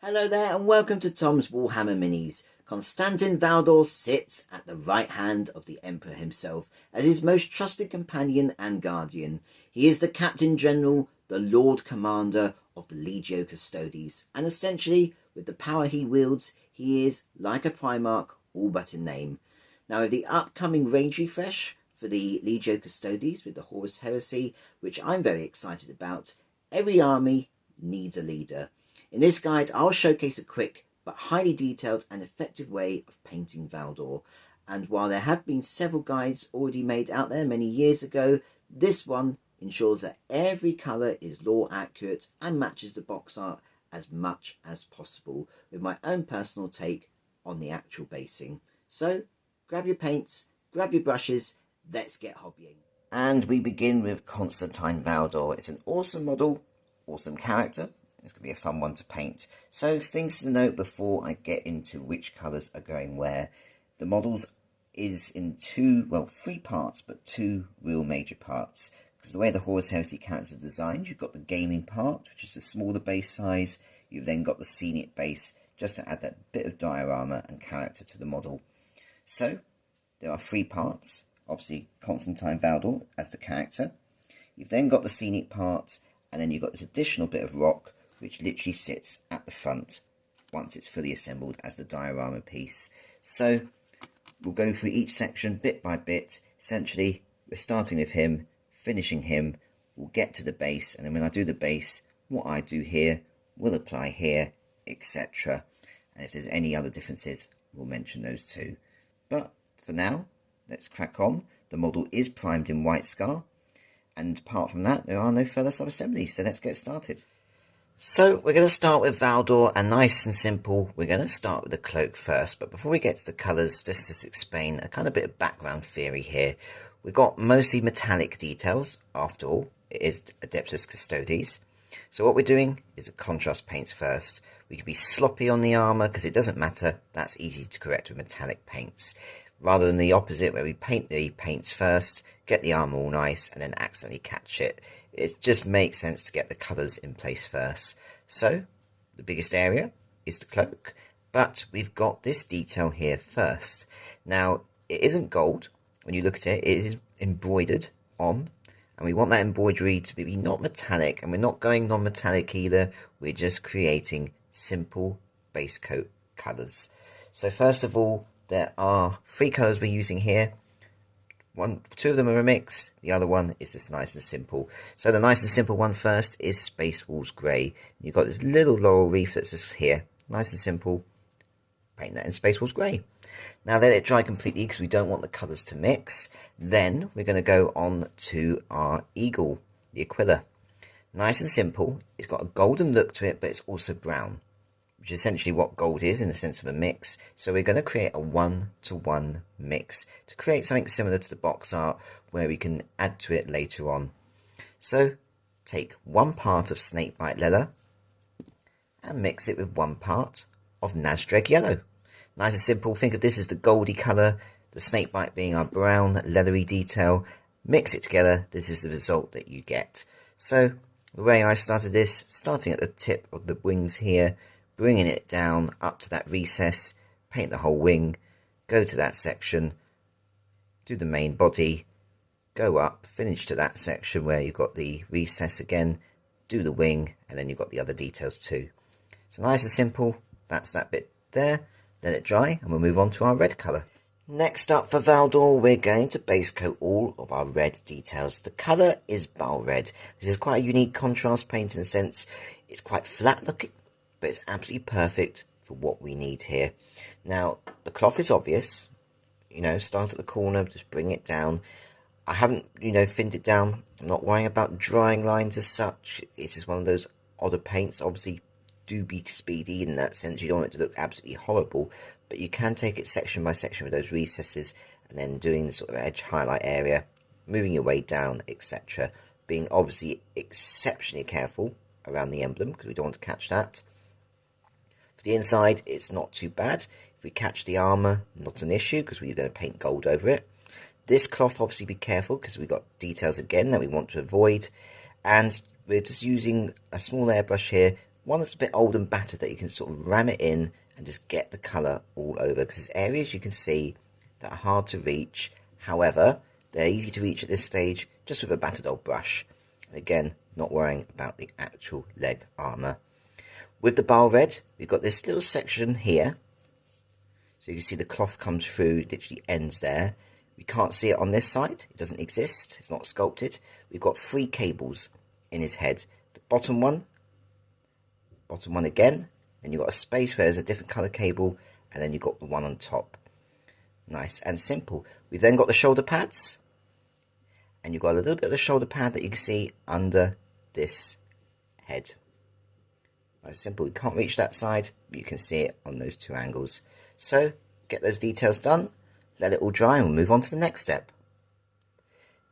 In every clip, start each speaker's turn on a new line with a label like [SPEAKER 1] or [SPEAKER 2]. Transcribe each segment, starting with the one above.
[SPEAKER 1] Hello there and welcome to Tom's Warhammer Minis. Constantin Valdor sits at the right hand of the Emperor himself as his most trusted companion and guardian. He is the Captain General, the Lord Commander of the Legio Custodes, and essentially, with the power he wields, he is, like a Primarch, all but in name. Now with the upcoming range refresh for the Legio Custodes with the Horus Heresy, which I'm very excited about, every army needs a leader. In this guide, I'll showcase a quick but highly detailed and effective way of painting Valdor. And while there have been several guides already made out there many years ago, this one ensures that every colour is lore accurate and matches the box art as much as possible, with my own personal take on the actual basing. So, grab your paints, grab your brushes, let's get hobbying. And we begin with Constantin Valdor. It's an awesome model, awesome character. It's going to be a fun one to paint. So things to note before I get into which colours are going where. The models is in three parts, but two real major parts. Because the way the Horus Heresy characters are designed, you've got the gaming part, which is the smaller base size. You've then got the scenic base, just to add that bit of diorama and character to the model. So there are three parts. Obviously Constantin Valdor as the character. You've then got the scenic part, and then you've got this additional bit of rock, which literally sits at the front once it's fully assembled as the diorama piece. So we'll go through each section bit by bit. Essentially, we're starting with him, finishing him, we'll get to the base, and then when I do the base, what I do here will apply here, etc. And if there's any other differences, we'll mention those too. But for now, let's crack on. The model is primed in White Scar, and apart from that, there are no further sub-assemblies, so let's get started. So we're going to start with Valdor, and nice and simple, we're going to start with the cloak first. But before we get to the colours, just to explain a kind of bit of background theory here. We've got mostly metallic details, after all, it is Adeptus Custodes. So what we're doing is the contrast paints first. We can be sloppy on the armour, because it doesn't matter, that's easy to correct with metallic paints. Rather than the opposite, where we paint the paints first, get the armour all nice, and then accidentally catch it. It just makes sense to get the colours in place first. So, the biggest area is the cloak, but we've got this detail here first. Now, it isn't gold. When you look at it, it is embroidered on, and we want that embroidery to be not metallic, and we're not going non-metallic either. We're just creating simple base coat colours. So first of all, there are three colours we're using here. Two of them are a mix, the other one is just nice and simple. So the nice and simple one first is Space Wolves Grey. You've got this little laurel wreath that's just here, nice and simple. Paint that in Space Wolves Grey. Now let it dry completely because we don't want the colours to mix. Then we're going to go on to our eagle, the Aquila. Nice and simple, it's got a golden look to it, but it's also brown, which is essentially what gold is in the sense of a mix. So we're going to create a 1-to-1 mix to create something similar to the box art where we can add to it later on. So take one part of Snakebite Leather and mix it with one part of Nazdreg Yellow. Nice and simple, think of this as the goldy colour, the snakebite being our brown leathery detail. Mix it together, this is the result that you get. So the way I started this, starting at the tip of the wings here, bringing it down up to that recess, paint the whole wing, go to that section, do the main body, go up, finish to that section where you've got the recess again, do the wing, and then you've got the other details too. So nice and simple, that's that bit there. Let it dry and we'll move on to our red colour. Next up for Valdor, we're going to base coat all of our red details. The colour is Baal Red. This is quite a unique contrast paint in the sense it's quite flat looking, but it's absolutely perfect for what we need here. Now, the cloth is obvious. Start at the corner, just bring it down. I haven't, thinned it down. I'm not worrying about drying lines as such. It's just one of those odder paints. Obviously, do be speedy in that sense. You don't want it to look absolutely horrible, but you can take it section by section with those recesses and then doing the sort of edge highlight area, moving your way down, etc. Being obviously exceptionally careful around the emblem because we don't want to catch that. For the inside, it's not too bad. If we catch the armour, not an issue because we're going to paint gold over it. This cloth, obviously be careful because we've got details again that we want to avoid. And we're just using a small airbrush here, one that's a bit old and battered that you can sort of ram it in and just get the colour all over, because there's areas you can see that are hard to reach. However, they're easy to reach at this stage just with a battered old brush. And again, not worrying about the actual leg armour. With the Baal Red, we've got this little section here. So you can see the cloth comes through, literally ends there. We can't see it on this side. It doesn't exist. It's not sculpted. We've got 3 cables in his head. The bottom one again. Then you've got a space where there's a different colour cable. And then you've got the one on top. Nice and simple. We've then got the shoulder pads. And you've got a little bit of the shoulder pad that you can see under this head. Nice and simple. You can't reach that side, but you can see it on those 2 angles. So, get those details done. Let it all dry and we'll move on to the next step.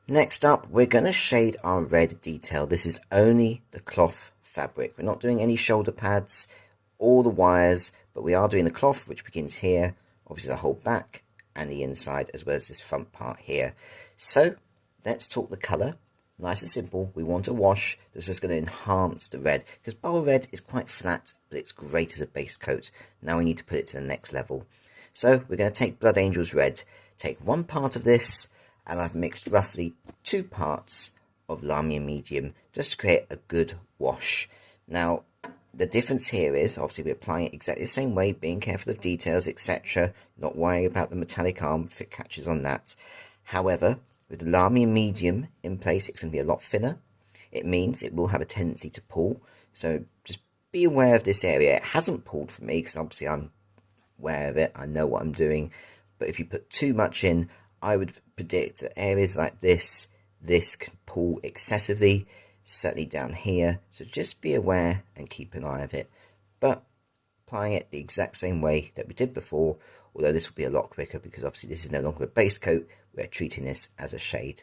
[SPEAKER 1] Next up, we're going to shade our red detail. This is only the cloth fabric. We're not doing any shoulder pads or the wires, but we are doing the cloth, which begins here, obviously the whole back and the inside, as well as this front part here. So, let's talk the colour. Nice and simple. We want a wash that's just going to enhance the red, because Baal Red is quite flat, but it's great as a base coat. Now we need to put it to the next level. So we're going to take Blood Angel's Red, take 1 part of this, and I've mixed roughly 2 parts of Lahmium Medium, just to create a good wash. Now, the difference here is, obviously we're applying it exactly the same way, being careful of details, etc., not worrying about the metallic arm if it catches on that. However, with the Lahmium Medium in place, it's going to be a lot thinner. It means it will have a tendency to pull, so just be aware of this area. It hasn't pulled for me, because obviously I'm aware of it, I know what I'm doing, but if you put too much in, I would predict that areas like this can pull excessively, certainly down here, so just be aware and keep an eye of it. But applying it the exact same way that we did before, although this will be a lot quicker because obviously this is no longer a base coat, we're treating this as a shade.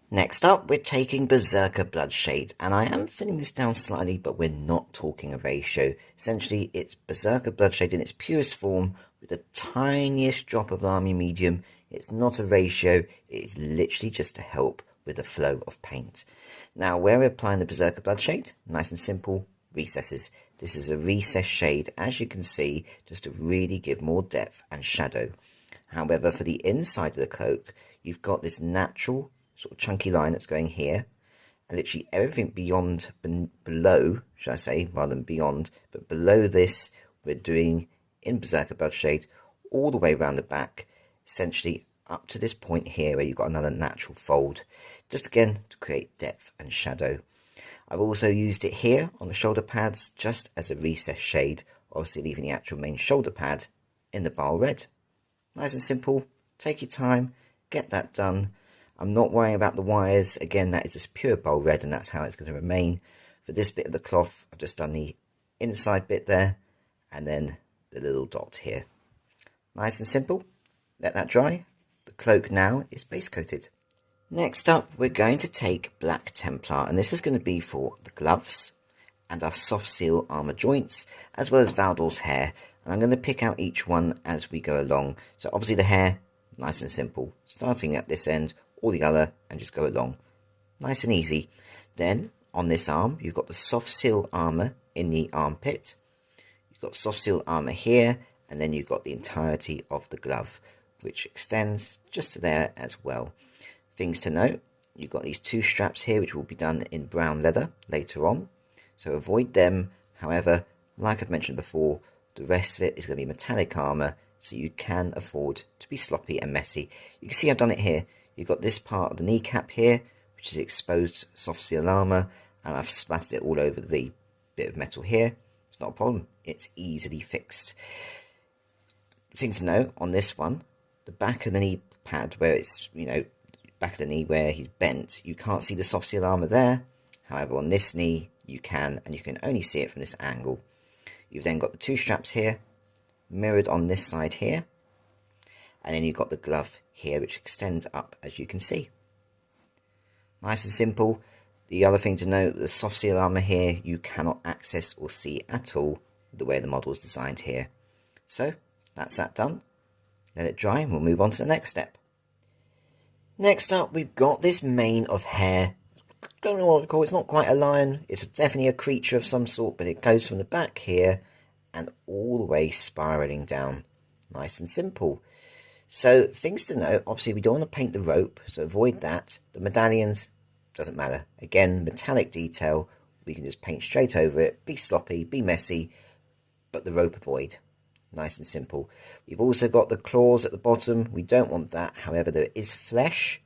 [SPEAKER 1] Next up, we're taking Berserker Bloodshade, and I am thinning this down slightly, but we're not talking a ratio. Essentially, it's Berserker Bloodshade in its purest form, with the tiniest drop of Lahmium Medium. It's not a ratio, it's literally just to help with the flow of paint. Now, where we're applying the Berserker Bloodshade, nice and simple, recesses. This is a recess shade, as you can see, just to really give more depth and shadow. However, for the inside of the cloak, you've got this natural sort of chunky line that's going here, and literally everything beyond, below, should I say, rather than beyond, but below this, we're doing in Berserker Bloodshade all the way around the back, essentially up to this point here where you've got another natural fold, just again to create depth and shadow. I've also used it here on the shoulder pads just as a recess shade, obviously leaving the actual main shoulder pad in the Baal Red. Nice and simple, take your time, get that done. I'm not worrying about the wires, again that is just pure Baal Red and that's how it's going to remain. For this bit of the cloth, I've just done the inside bit there, and then the little dot here. Nice and simple, let that dry. The cloak now is base coated. Next up, we're going to take Black Templar, and this is going to be for the gloves and our soft seal armour joints, as well as Valdor's hair. And I'm going to pick out each one as we go along. So obviously the hair, nice and simple, starting at this end or the other and just go along. Nice and easy. Then on this arm, you've got the soft seal armour in the armpit. You've got soft seal armour here, and then you've got the entirety of the glove, which extends just to there as well. Things to note, you've got these 2 straps here which will be done in brown leather later on, so avoid them. However, like I've mentioned before, the rest of it is going to be metallic armour, so you can afford to be sloppy and messy. You can see I've done it here. You've got this part of the kneecap here, which is exposed soft seal armour, and I've splattered it all over the bit of metal here. It's not a problem, it's easily fixed. Thing to note on this one, the back of the knee pad where it's, back of the knee where he's bent, you can't see the soft seal armour there. However, on this knee you can, and you can only see it from this angle. You've then got the 2 straps here, mirrored on this side here, and then you've got the glove here which extends up, as you can see. Nice and simple. The other thing to note, the soft seal armour here you cannot access or see at all the way the model is designed here. So that's that done. Let it dry and we'll move on to the next step. Next up, we've got this mane of hair don't know what to call it. It's not quite a lion. It's definitely a creature of some sort, but it goes from the back here and all the way spiraling down. Nice and simple. So things to note, obviously we don't want to paint the rope, so avoid that. The medallions, doesn't matter. Again, metallic detail, we can just paint straight over it, be sloppy, be messy, but the rope avoid. Nice and simple. We've also got the claws at the bottom. We don't want that. However, there is flesh,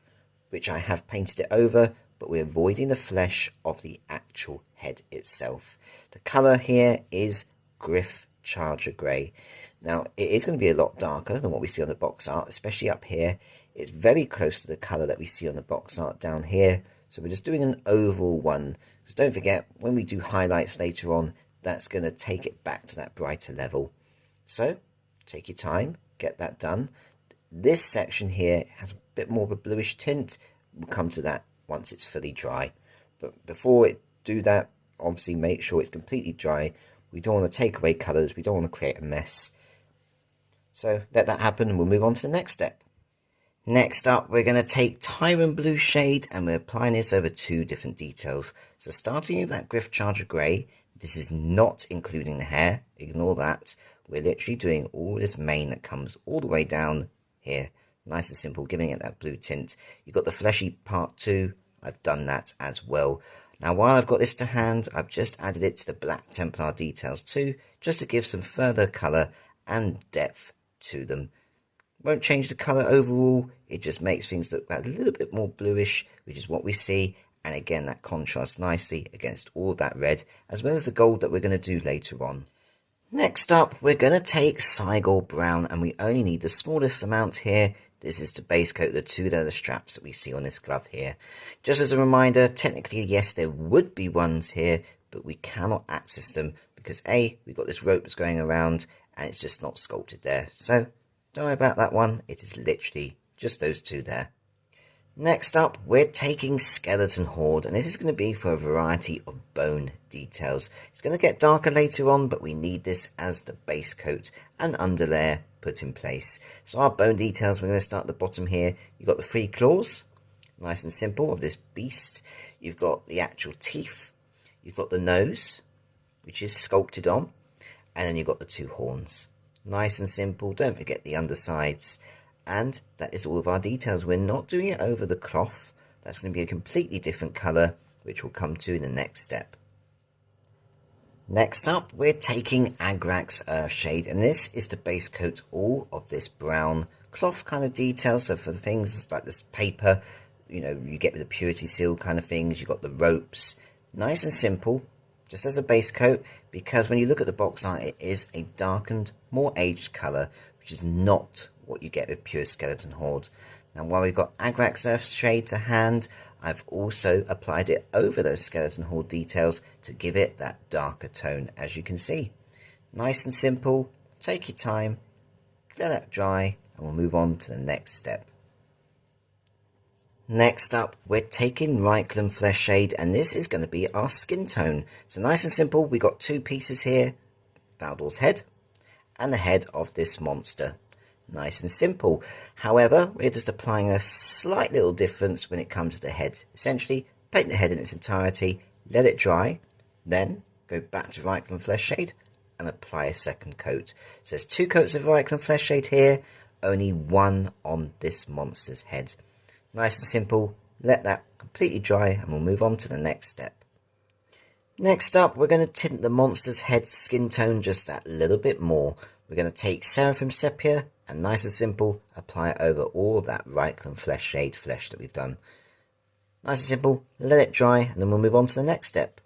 [SPEAKER 1] which I have painted it over, but we're avoiding the flesh of the actual head itself. The colour here is Gryph Charger Grey. Now, it is going to be a lot darker than what we see on the box art, especially up here. It's very close to the colour that we see on the box art down here. So we're just doing an overall one. Because don't forget, when we do highlights later on, that's going to take it back to that brighter level. So, take your time, get that done. This section here has a bit more of a bluish tint. We'll come to that once it's fully dry. But before we do that, obviously make sure it's completely dry. We don't want to take away colours, we don't want to create a mess. So let that happen and we'll move on to the next step. Next up, we're going to take Tyran Blue shade and we're applying this over two different details. So starting with that Gryph Charger Grey, this is not including the hair, ignore that. We're literally doing all this mane that comes all the way down here. Nice and simple, giving it that blue tint. You've got the fleshy part too, I've done that as well. Now while I've got this to hand, I've just added it to the black Templar details too, just to give some further colour and depth to them. Won't change the colour overall, it just makes things look a little bit more bluish, which is what we see, and again that contrasts nicely against all that red, as well as the gold that we're going to do later on. Next up, we're going to take Cygor Brown, and we only need the smallest amount here. This is to base coat the two leather straps that we see on this glove here. Just as a reminder, technically yes, there would be ones here, but we cannot access them because A, we've got this rope that's going around, and it's just not sculpted there. So don't worry about that one, it is literally just those two there. Next up, we're taking Skeleton Horde, and this is going to be for a variety of bone details. It's going to get darker later on, but we need this as the base coat and underlayer put in place. So our bone details, we're going to start at the bottom here. You've got the 3 claws, nice and simple, of this beast. You've got the actual teeth. You've got the nose, which is sculpted on. And then you've got the 2 horns. Nice and simple. Don't forget the undersides. And that is all of our details. We're not doing it over the cloth. That's going to be a completely different colour, which we'll come to in the next step. Next up, we're taking Agrax Earthshade, and this is to base coat all of this brown cloth kind of detail. So for things like this paper, you know, you get with the purity seal kind of things, you've got the ropes. Nice and simple, just as a base coat, because when you look at the box art, it is a darkened, more aged colour, which is not what you get with pure Skeleton Horde. Now while we've got Agrax Earthshade to hand, I've also applied it over those Skeleton Horde details to give it that darker tone, as you can see. Nice and simple, take your time, let that dry, and we'll move on to the next step. Next up, we're taking Reikland Fleshshade, and this is going to be our skin tone. So nice and simple, we've got 2 pieces here, Valdor's head, and the head of this monster. Nice and simple. However, we're just applying a slight little difference when it comes to the head. Essentially, paint the head in its entirety, let it dry, then go back to Reikland Fleshshade and apply a second coat. So there's 2 coats of Reikland Fleshshade here, only 1 on this monster's head. Nice and simple, let that completely dry and we'll move on to the next step. Next up, we're going to tint the monster's head skin tone just that little bit more. We're going to take Seraphim Sepia and nice and simple, apply it over all of that Reikland Fleshshade flesh that we've done. Nice and simple, let it dry, and then we'll move on to the next step.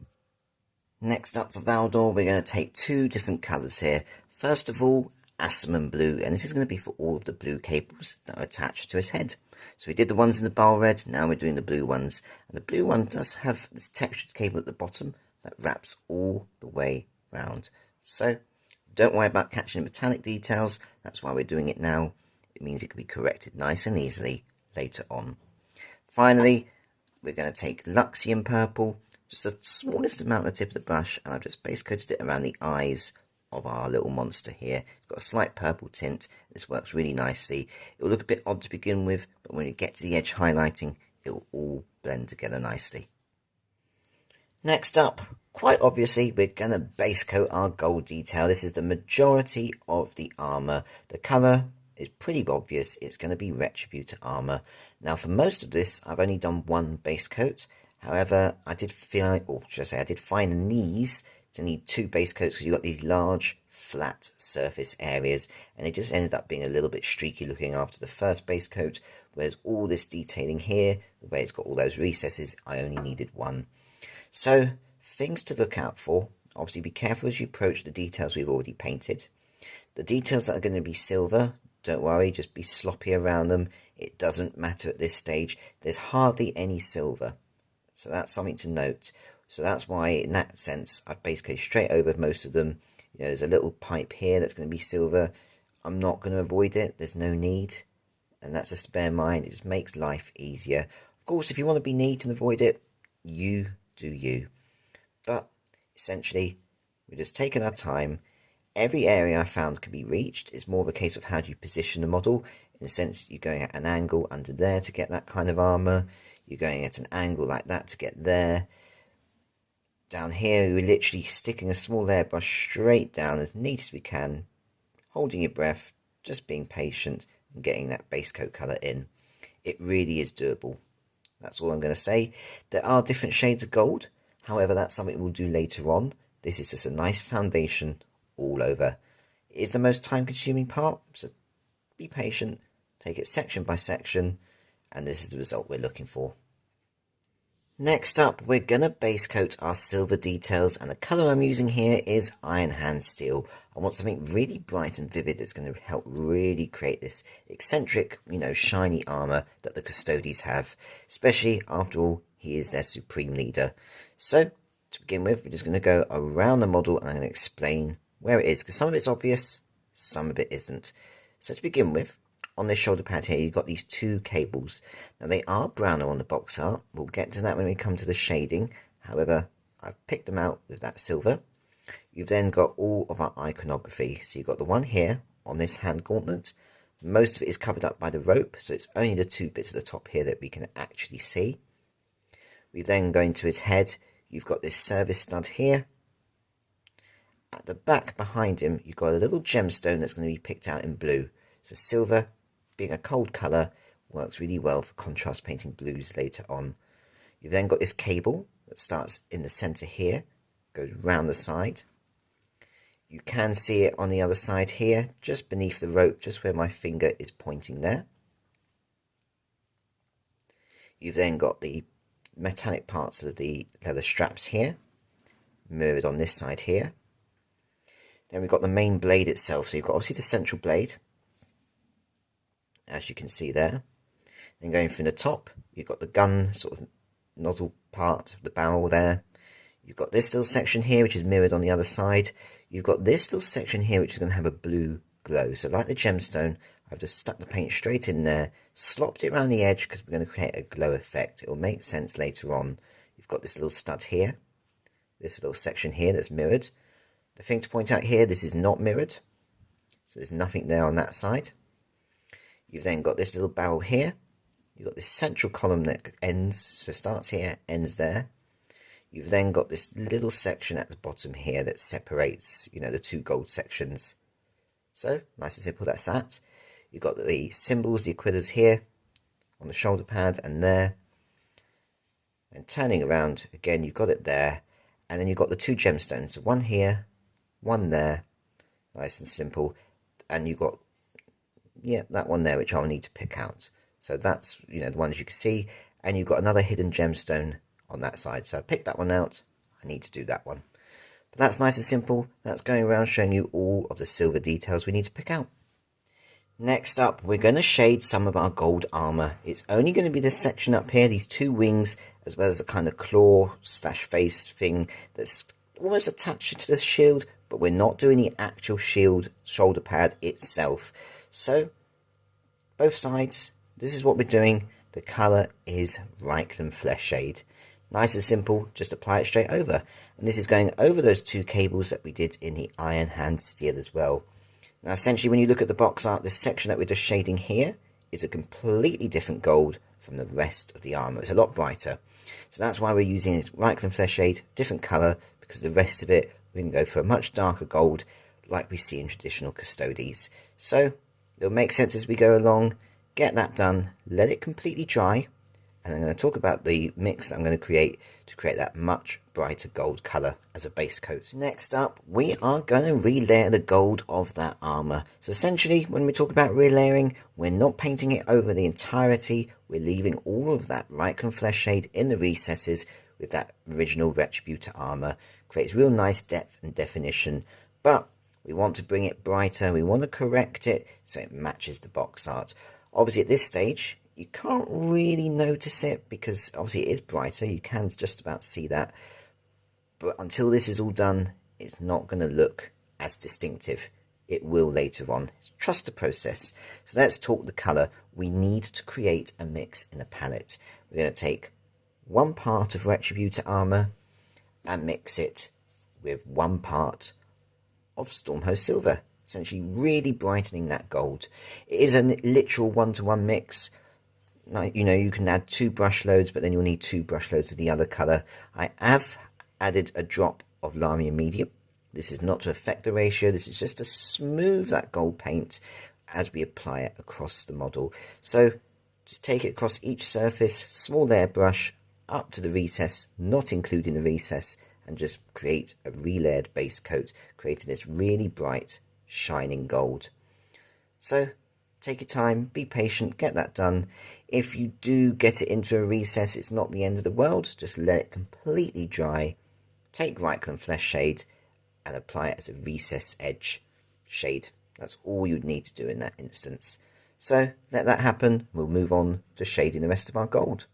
[SPEAKER 1] Next up for Valdor, we're going to take 2 different colours here. First of all, Asurmen Blue, and this is going to be for all of the blue cables that are attached to his head. So we did the ones in the Baal Red, now we're doing the blue ones. And the blue one does have this textured cable at the bottom that wraps all the way round. So don't worry about catching the metallic details, that's why we're doing it now. It means it can be corrected nice and easily later on. Finally, we're going to take Luxion Purple, just the smallest amount on the tip of the brush, and I've just base coated it around the eyes of our little monster here. It's got a slight purple tint. This works really nicely. It will look a bit odd to begin with, but when you get to the edge highlighting, it will all blend together nicely. Next up, quite obviously, we're going to base coat our gold detail. This is the majority of the armour. The colour is pretty obvious. It's going to be Retributor Armour. Now, for most of this, I've only done one base coat. However, I did find the knees to need two base coats because you've got these large, flat surface areas. And it just ended up being a little bit streaky looking after the first base coat. Whereas all this detailing here, the way it's got all those recesses, I only needed one. So, things to look out for. Obviously, be careful as you approach the details we've already painted. The details that are going to be silver, don't worry, just be sloppy around them. It doesn't matter at this stage. There's hardly any silver. So that's something to note. So that's why, in that sense, I've basically straight over most of them. You know, there's a little pipe here that's going to be silver. I'm not going to avoid it. There's no need. And that's just to bear in mind. It just makes life easier. Of course, if you want to be neat and avoid it, you do you. But essentially, we're just taking our time. Every area I found can be reached. It's more of a case of how do you position the model. In the sense, you're going at an angle under there to get that kind of armour. You're going at an angle like that to get there. Down here, we're literally sticking a small airbrush straight down as neat as we can. Holding your breath, just being patient and getting that base coat colour in. It really is doable. That's all I'm going to say. There are different shades of gold. However, that's something we'll do later on. This is just a nice foundation all over. It is the most time-consuming part, so be patient. Take it section by section, and this is the result we're looking for. Next up, we're going to base coat our silver details, and the colour I'm using here is Iron Hand Steel. I want something really bright and vivid that's going to help really create this eccentric, shiny armour that the Custodes have, especially, after all, he is their supreme leader. So, to begin with, we're just going to go around the model and I'm going to explain where it is, because some of it's obvious, some of it isn't. So to begin with, on this shoulder pad here, you've got these two cables. Now, they are browner on the box art. We'll get to that when we come to the shading. However, I've picked them out with that silver. You've then got all of our iconography. So you've got the one here on this hand gauntlet. Most of it is covered up by the rope, so it's only the two bits at the top here that we can actually see. We then go into his head. You've got this service stud here. At the back behind him, you've got a little gemstone that's going to be picked out in blue. So silver, being a cold colour, works really well for contrast painting blues later on. You've then got this cable that starts in the centre here, goes round the side. You can see it on the other side here, just beneath the rope, just where my finger is pointing there. You've then got the metallic parts of the leather straps here, mirrored on this side here. Then we've got the main blade itself, so you've got obviously the central blade, as you can see there. Then going from the top, you've got the gun sort of nozzle part of the barrel there. You've got this little section here, which is mirrored on the other side. You've got this little section here, which is going to have a blue glow. So like the gemstone, I've just stuck the paint straight in there, slopped it around the edge because we're going to create a glow effect. It will make sense later on. You've got this little stud here, this little section here that's mirrored. The thing to point out here, this is not mirrored. So there's nothing there on that side. You've then got this little barrel here. You've got this central column that ends, so starts here, ends there. You've then got this little section at the bottom here that separates, the two gold sections. So, nice and simple, that's that. You've got the symbols, the equivalents here, on the shoulder pad and there. And turning around, again, you've got it there. And then you've got the two gemstones, so one here, one there. Nice and simple. And you've got, that one there, which I'll need to pick out. So that's, the ones you can see. And you've got another hidden gemstone on that side. So I picked that one out. I need to do that one. But that's nice and simple. That's going around showing you all of the silver details we need to pick out. Next up, we're going to shade some of our gold armour. It's only going to be this section up here, these two wings, as well as the kind of claw / face thing that's almost attached to the shield, but we're not doing the actual shield shoulder pad itself. So, both sides, this is what we're doing. The colour is Reikland Fleshshade. Nice and simple, just apply it straight over. And this is going over those two cables that we did in the Iron Hand Steel as well. Now essentially when you look at the box art, this section that we're just shading here is a completely different gold from the rest of the armour. It's a lot brighter. So that's why we're using Reikland Fleshshade, different colour, because the rest of it, we're going to go for a much darker gold, like we see in traditional Custodes. So it'll make sense as we go along. Get that done, let it completely dry, and I'm going to talk about the mix I'm going to create that much brighter gold colour as a base coat. Next up, we are going to relayer the gold of that armour. So essentially, when we talk about relayering, we're not painting it over the entirety, we're leaving all of that Reikland Fleshshade in the recesses with that original Retributor Armour. Creates real nice depth and definition, but we want to bring it brighter, we want to correct it so it matches the box art. Obviously at this stage, you can't really notice it because obviously it is brighter, you can just about see that. But until this is all done, it's not going to look as distinctive. It will later on. Trust the process. So let's talk the colour. We need to create a mix in a palette. We're going to take one part of Retributor Armour and mix it with one part of Stormhost Silver. Essentially really brightening that gold. It is a literal one-to-one mix. Like, you know, you can add 2 brush loads, but then you'll need 2 brush loads of the other colour. I have added a drop of Lahmium Medium. This is not to affect the ratio, this is just to smooth that gold paint as we apply it across the model. So just take it across each surface, small layer brush, up to the recess, not including the recess, and just create a relayered base coat, creating this really bright, shining gold. So take your time, be patient, get that done. If you do get it into a recess, it's not the end of the world. Just let it completely dry. Take Reikland Fleshshade and apply it as a recess edge shade. That's all you'd need to do in that instance. So let that happen. We'll move on to shading the rest of our gold.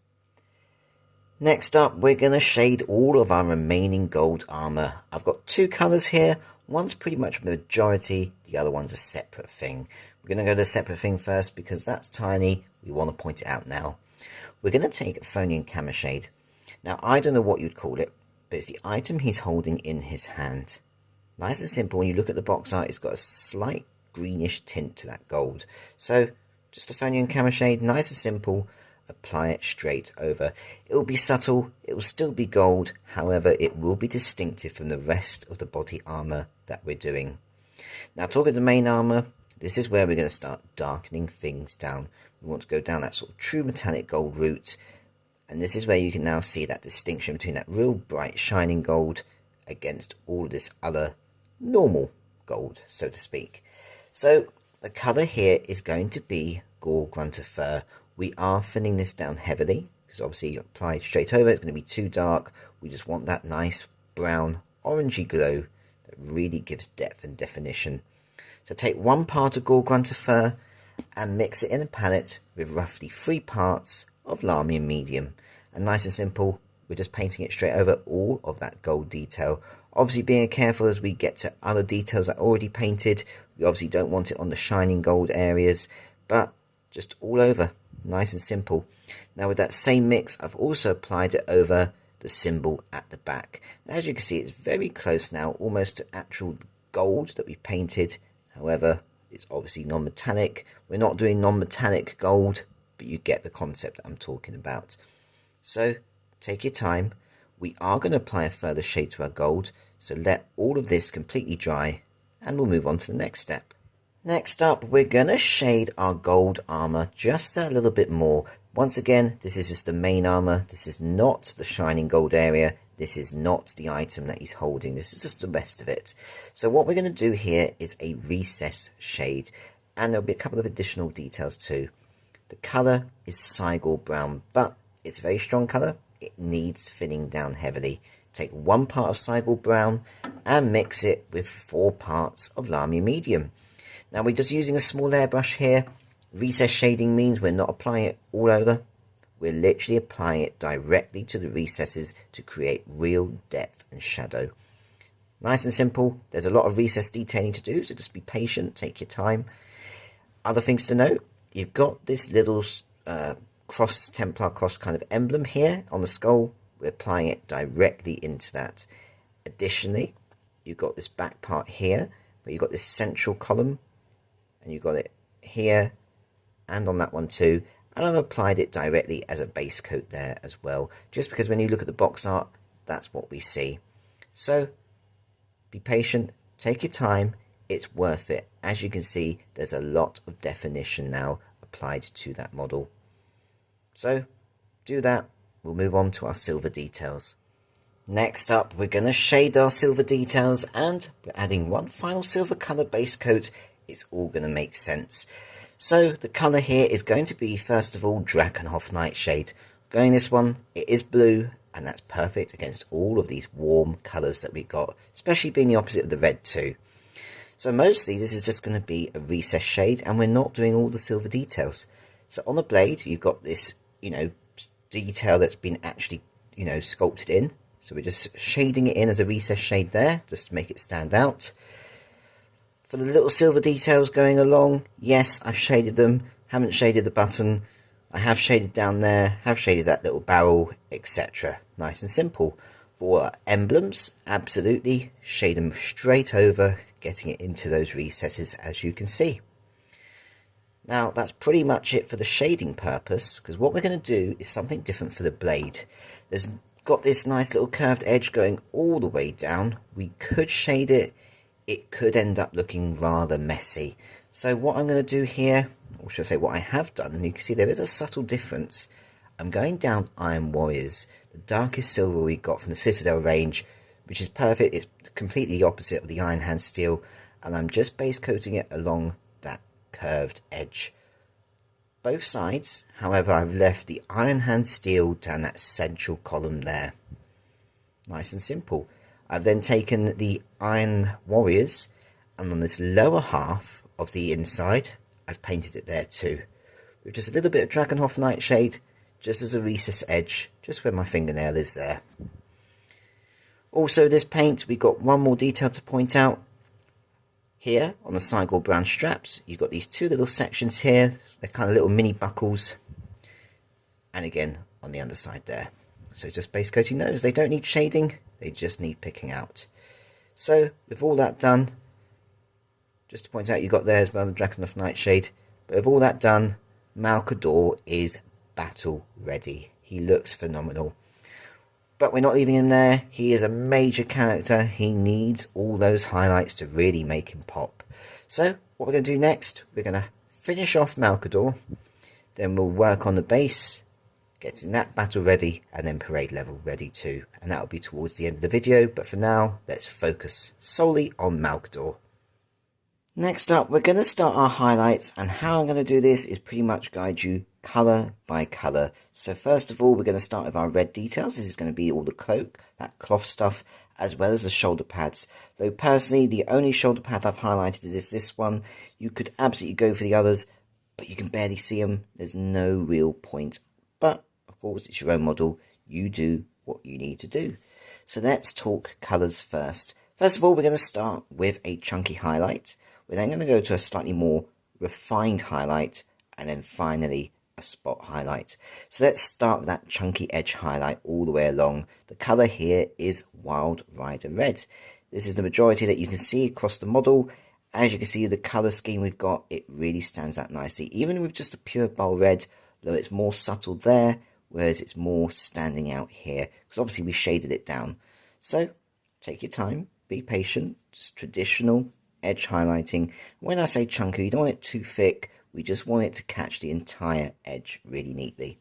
[SPEAKER 1] Next up, we're going to shade all of our remaining gold armour. I've got 2 colours here. One's pretty much majority, the other one's a separate thing. We're going to go to the separate thing first because that's tiny. We want to point it out now. We're going to take Euphonian Camoshade. Now, I don't know what you'd call it, but it's the item he's holding in his hand. Nice and simple. When you look at the box art, it's got a slight greenish tint to that gold. So, just Euphonian Camoshade, nice and simple. Apply it straight over. It will be subtle, it will still be gold, however it will be distinctive from the rest of the body armour that we're doing. Now talking the main armour, this is where we're going to start darkening things down. We want to go down that sort of true metallic gold route, and this is where you can now see that distinction between that real bright shining gold against all this other normal gold, so to speak. So the colour here is going to be Gore Grunta Fur. We are thinning this down heavily, because obviously you apply it straight over, it's going to be too dark. We just want that nice brown, orangey glow that really gives depth and definition. So take one part of Gore Grunta Fur and mix it in a palette with roughly 3 parts of Lahmium Medium. And nice and simple, we're just painting it straight over all of that gold detail. Obviously being careful as we get to other details that are already painted. We obviously don't want it on the shining gold areas, but just all over. Nice and simple. Now with that same mix, I've also applied it over the symbol at the back. As you can see, it's very close now, almost to actual gold that we painted. However, it's obviously non-metallic. We're not doing non-metallic gold, but you get the concept that I'm talking about. So take your time. We are going to apply a further shade to our gold, so let all of this completely dry and we'll move on to the next step. Next up, we're going to shade our gold armour just a little bit more. Once again, this is just the main armour. This is not the shining gold area. This is not the item that he's holding. This is just the rest of it. So what we're going to do here is a recess shade. And there'll be a couple of additional details too. The colour is Cygor Brown, but it's a very strong colour. It needs thinning down heavily. Take one part of Cygor Brown and mix it with 4 parts of Lahmium Medium. Now we're just using a small airbrush here. Recess shading means we're not applying it all over. We're literally applying it directly to the recesses to create real depth and shadow. Nice and simple. There's a lot of recess detailing to do, so just be patient, take your time. Other things to note, you've got this little cross, Templar cross kind of emblem here on the skull. We're applying it directly into that. Additionally, you've got this back part here, where you've got this central column, and you've got it here and on that one too, and I've applied it directly as a base coat there as well, just because when you look at the box art, that's what we see. So be patient, take your time, it's worth it. As you can see, there's a lot of definition now applied to that model. So do that, we'll move on to our silver details. Next up, we're going to shade our silver details, and we're adding one final silver colour base coat. It's all going to make sense. So the colour here is going to be, first of all, Drakenhof Nightshade. Going this one, it is blue, and that's perfect against all of these warm colours that we got, especially being the opposite of the red too. So mostly this is just going to be a recessed shade, and we're not doing all the silver details. So on the blade, you've got this, detail that's been actually, sculpted in. So we're just shading it in as a recessed shade there, just to make it stand out. For the little silver details going along, yes, I've shaded them, haven't shaded the button, I have shaded down there, have shaded that little barrel, etc. Nice and simple. For our emblems, absolutely, shade them straight over, getting it into those recesses as you can see. Now that's pretty much it for the shading purpose, because what we're going to do is something different for the blade. There's got this nice little curved edge going all the way down. We could shade it, it could end up looking rather messy. So what I'm going to do here, or should I say what I have done, and you can see there is a subtle difference. I'm going down Iron Warriors, the darkest silver we got from the Citadel range, which is perfect. It's completely the opposite of the Iron Hand Steel, and I'm just base coating it along that curved edge. Both sides, however, I've left the Iron Hand Steel down that central column there. Nice and simple. I've then taken the Iron Warriors, and on this lower half of the inside, I've painted it there too, with just a little bit of Drakenhof Nightshade, just as a recess edge, just where my fingernail is there. Also, this paint, we've got one more detail to point out. Here, on the Cygor Brown straps, you've got these two little sections here. They're kind of little mini buckles. And again, on the underside there. So just base coating those. They don't need shading, they just need picking out. So, with all that done, just to point out, you've got there as well the Drakenhof Nightshade. But with all that done, Malcador is battle ready. He looks phenomenal. But we're not leaving him there. He is a major character. He needs all those highlights to really make him pop. So what we're going to do next, we're going to finish off Malcador. Then we'll work on the base, getting that battle ready, and then parade level ready too. And that'll be towards the end of the video. But for now, let's focus solely on Malcador. Next up, we're going to start our highlights, and how I'm going to do this is pretty much guide you colour by colour. So first of all, we're going to start with our red details. This is going to be all the cloak, that cloth stuff, as well as the shoulder pads. Though personally, the only shoulder pad I've highlighted is this one. You could absolutely go for the others, but you can barely see them. There's no real point. But, of course, it's your own model. You do what you need to do. So let's talk colours first. First of all, we're going to start with a chunky highlight. We're then going to go to a slightly more refined highlight, and then finally a spot highlight. So let's start with that chunky edge highlight all the way along. The colour here is Wild Rider Red. This is the majority that you can see across the model. As you can see, the colour scheme we've got, it really stands out nicely. Even with just a pure Baal Red, though it's more subtle there, whereas it's more standing out here, because obviously we shaded it down. So take your time, be patient, just traditional edge highlighting. When I say chunky, you don't want it too thick, we just want it to catch the entire edge really neatly.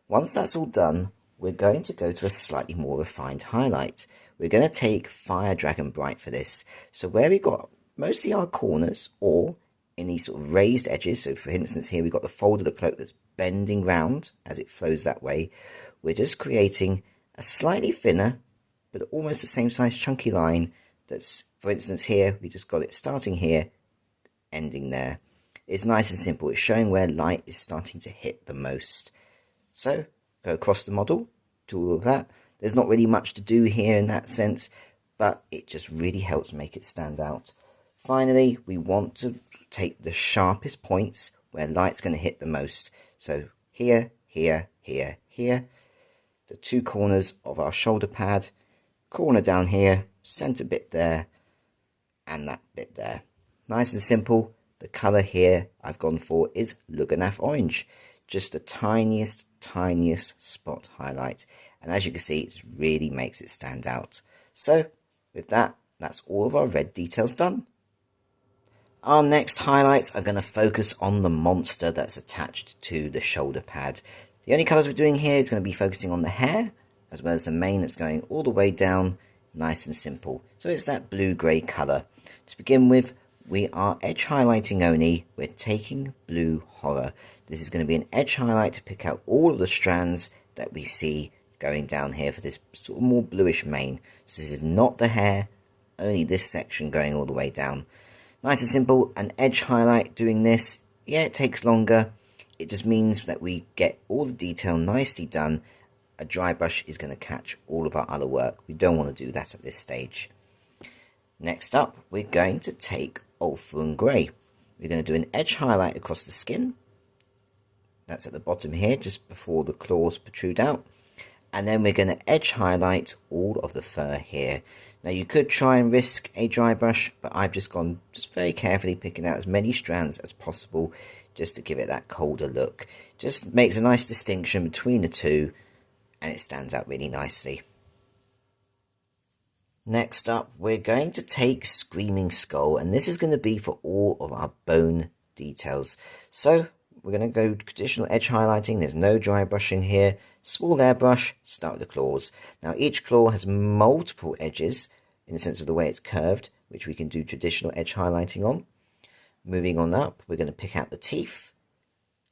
[SPEAKER 1] Once that's all done, we're going to go to a slightly more refined highlight. We're going to take Fire Dragon Bright for this. So where we got mostly our corners, or in these sort of raised edges, so for instance here we've got the fold of the cloak that's bending round as it flows that way, we're just creating a slightly thinner, but almost the same size chunky line that's, for instance here, we just got it starting here, ending there. It's nice and simple. It's showing where light is starting to hit the most. So, go across the model, do all of that. There's not really much to do here in that sense, but it just really helps make it stand out. Finally, we want to take the sharpest points where light's going to hit the most. So, here, here, here, here. The two corners of our shoulder pad, corner down here, center bit there, and that bit there. Nice and simple. The colour here I've gone for is Lugganath Orange. just the tiniest spot highlight. And as you can see, it really makes it stand out. So with that, that's all of our red details done. Our next highlights are going to focus on the monster that's attached to the shoulder pad. The only colours we're doing here is going to be focusing on the hair, as well as the mane that's going all the way down, nice and simple. So it's that blue-grey colour. To begin with, we are edge highlighting only. We're taking Blue Horror. This is going to be an edge highlight to pick out all of the strands that we see going down here for this sort of more bluish mane. So this is not the hair, only this section going all the way down. Nice and simple, an edge highlight doing this. Yeah, it takes longer. It just means that we get all the detail nicely done. A dry brush is going to catch all of our other work. We don't want to do that at this stage. Next up, we're going to take Ulthuan Grey. We're going to do an edge highlight across the skin. That's at the bottom here, just before the claws protrude out. And then we're going to edge highlight all of the fur here. Now you could try and risk a dry brush, but I've just gone very carefully picking out as many strands as possible just to give it that colder look. Just makes a nice distinction between the two, and it stands out really nicely. Next up, we're going to take Screaming Skull, and this is going to be for all of our bone details. So we're going to go traditional edge highlighting. There's no dry brushing here. Small airbrush, start with the claws. Now each claw has multiple edges in the sense of the way it's curved, which we can do traditional edge highlighting on. Moving on up, we're going to pick out the teeth,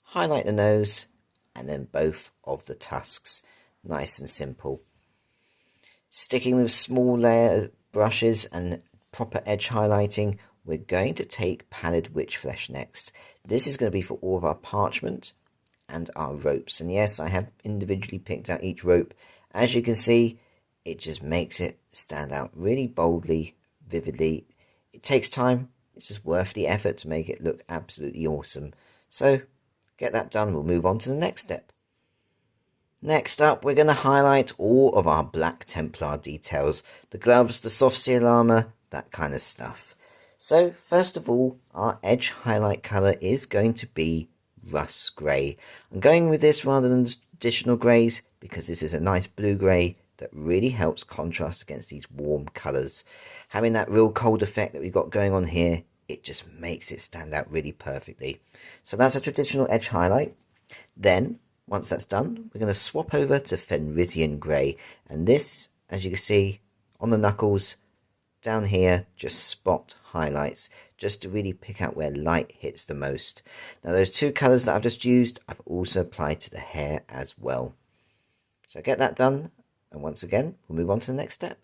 [SPEAKER 1] highlight the nose, and then both of the tusks. Nice and simple. Sticking with small layer brushes and proper edge highlighting, we're going to take Pallid Witch Flesh next. This is going to be for all of our parchment and our ropes. And yes, I have individually picked out each rope. As you can see, it just makes it stand out really boldly, vividly. It takes time. It's just worth the effort to make it look absolutely awesome. So get that done. We'll move on to the next step. Next up, we're going to highlight all of our Black Templar details. The gloves, the soft seal armour, that kind of stuff. So first of all, our edge highlight colour is going to be Rust Grey. I'm going with this rather than traditional greys because this is a nice blue grey that really helps contrast against these warm colours. Having that real cold effect that we've got going on here, it just makes it stand out really perfectly. So that's a traditional edge highlight. Then, once that's done, we're going to swap over to Fenrisian Grey. And this, as you can see, on the knuckles, down here, just spot highlights, just to really pick out where light hits the most. Now those two colours that I've just used, I've also applied to the hair as well. So get that done, and once again, we'll move on to the next step.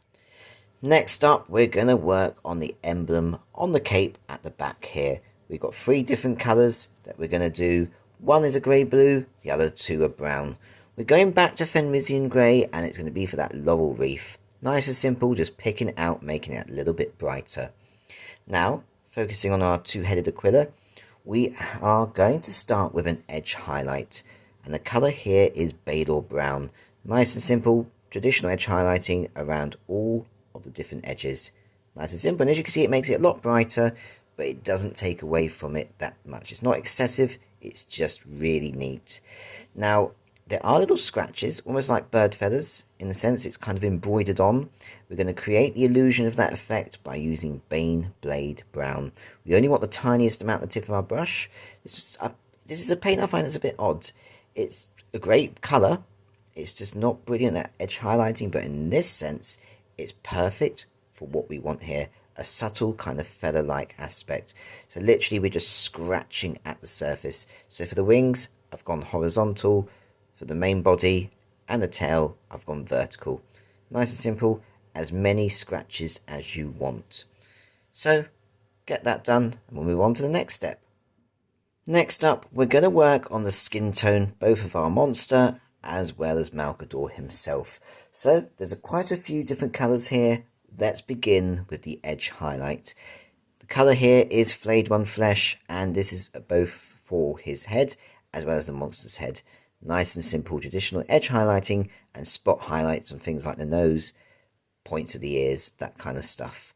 [SPEAKER 1] Next up, we're going to work on the emblem on the cape at the back here. We've got 3 different colours that we're going to do. One is a grey-blue, the other 2 are brown. We're going back to Fenrisian Grey, and it's going to be for that laurel wreath. Nice and simple, just picking it out, making it a little bit brighter. Now, focusing on our 2-headed Aquila, we are going to start with an edge highlight. And the colour here is Baal Brown. Nice and simple, traditional edge highlighting around all of the different edges. Nice and simple, and as you can see, it makes it a lot brighter, but it doesn't take away from it that much. It's not excessive, it's just really neat. Now, there are little scratches, almost like bird feathers, in the sense it's kind of embroidered on. We're going to create the illusion of that effect by using Bane Blade Brown. We only want the tiniest amount at the tip of our brush. This is a paint I find that's a bit odd. It's a great colour, it's just not brilliant at edge highlighting, but in this sense, it's perfect for what we want here. A subtle kind of feather-like aspect. So literally we're just scratching at the surface. So for the wings, I've gone horizontal. For the main body and the tail, I've gone vertical. Nice and simple, as many scratches as you want. So get that done and we'll move on to the next step. Next up, we're going to work on the skin tone, both of our monster as well as Malcador himself. So there's quite a few different colours here. Let's begin with the edge highlight. The colour here is Flayed One Flesh, and this is both for his head as well as the monster's head. Nice and simple traditional edge highlighting and spot highlights on things like the nose, points of the ears, that kind of stuff.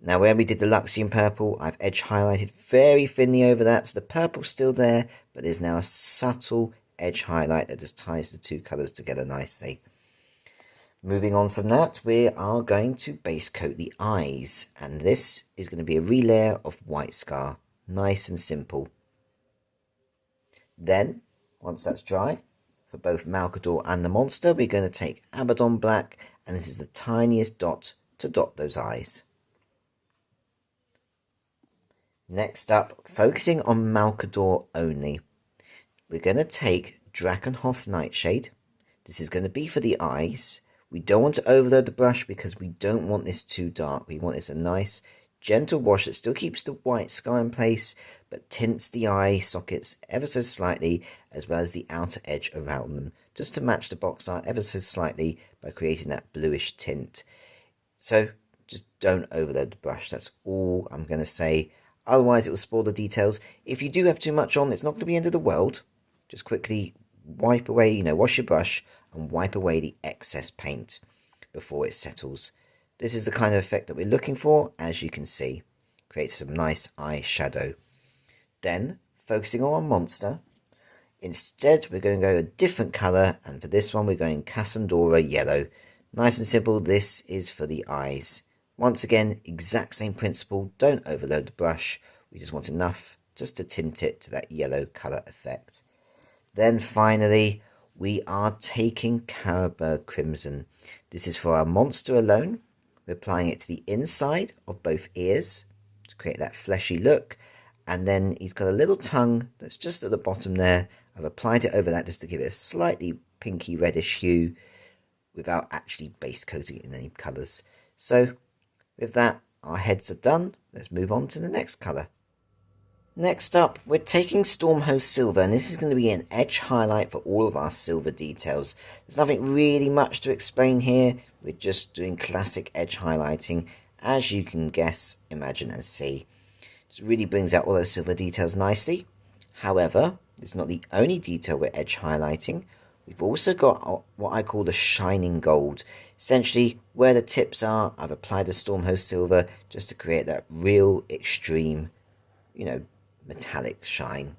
[SPEAKER 1] Now where we did the Luxion Purple, I've edge highlighted very thinly over that, so the purple's still there, but there's now a subtle edge highlight that just ties the two colours together nicely. Moving on from that, we are going to base coat the eyes, and this is going to be a relayer of white scar. Nice and simple. Then, once that's dry, for both Malcador and the monster, we're going to take Abaddon Black, and this is the tiniest dot to dot those eyes. Next up, focusing on Malcador only, we're going to take Drakenhof Nightshade. This is going to be for the eyes. We don't want to overload the brush because we don't want this too dark. We want this a nice, gentle wash that still keeps the white scar in place, but tints the eye sockets ever so slightly, as well as the outer edge around them, just to match the box art ever so slightly by creating that bluish tint. So just don't overload the brush. That's all I'm going to say. Otherwise, it will spoil the details. If you do have too much on, it's not going to be the end of the world. Just quickly wipe away, wash your brush and wipe away the excess paint before it settles. This is the kind of effect that we're looking for, as you can see. Creates some nice eye shadow. Then, focusing on our monster, instead we're going to go a different colour, and for this one we're going Cassandra Yellow. Nice and simple, this is for the eyes. Once again, exact same principle, don't overload the brush. We just want enough just to tint it to that yellow colour effect. Then finally, we are taking Carroburg Crimson. This is for our monster alone. We're applying it to the inside of both ears to create that fleshy look. And then he's got a little tongue that's just at the bottom there. I've applied it over that just to give it a slightly pinky reddish hue without actually base coating it in any colours. So with that, our heads are done. Let's move on to the next colour. Next up, we're taking Stormhost Silver, and this is going to be an edge highlight for all of our silver details. There's nothing really much to explain here. We're just doing classic edge highlighting, as you can guess, imagine and see. It really brings out all those silver details nicely. However, it's not the only detail we're edge highlighting. We've also got what I call the shining gold. Essentially, where the tips are, I've applied the Stormhost Silver just to create that real extreme, metallic shine.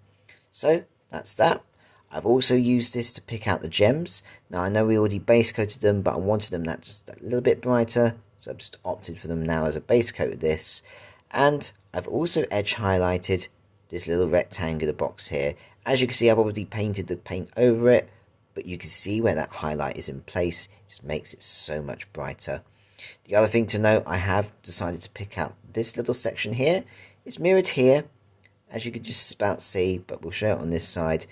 [SPEAKER 1] So that's that. I've also used this to pick out the gems. Now I know we already base coated them, but I wanted them that just a little bit brighter, so I've just opted for them now as a base coat of this. And I've also edge highlighted this little rectangular box here. As you can see, I've already painted the paint over it, but you can see where that highlight is in place. It just makes it so much brighter. The other thing to note, I have decided to pick out this little section here. It's mirrored here, as you could just about see, but we'll show it on this side.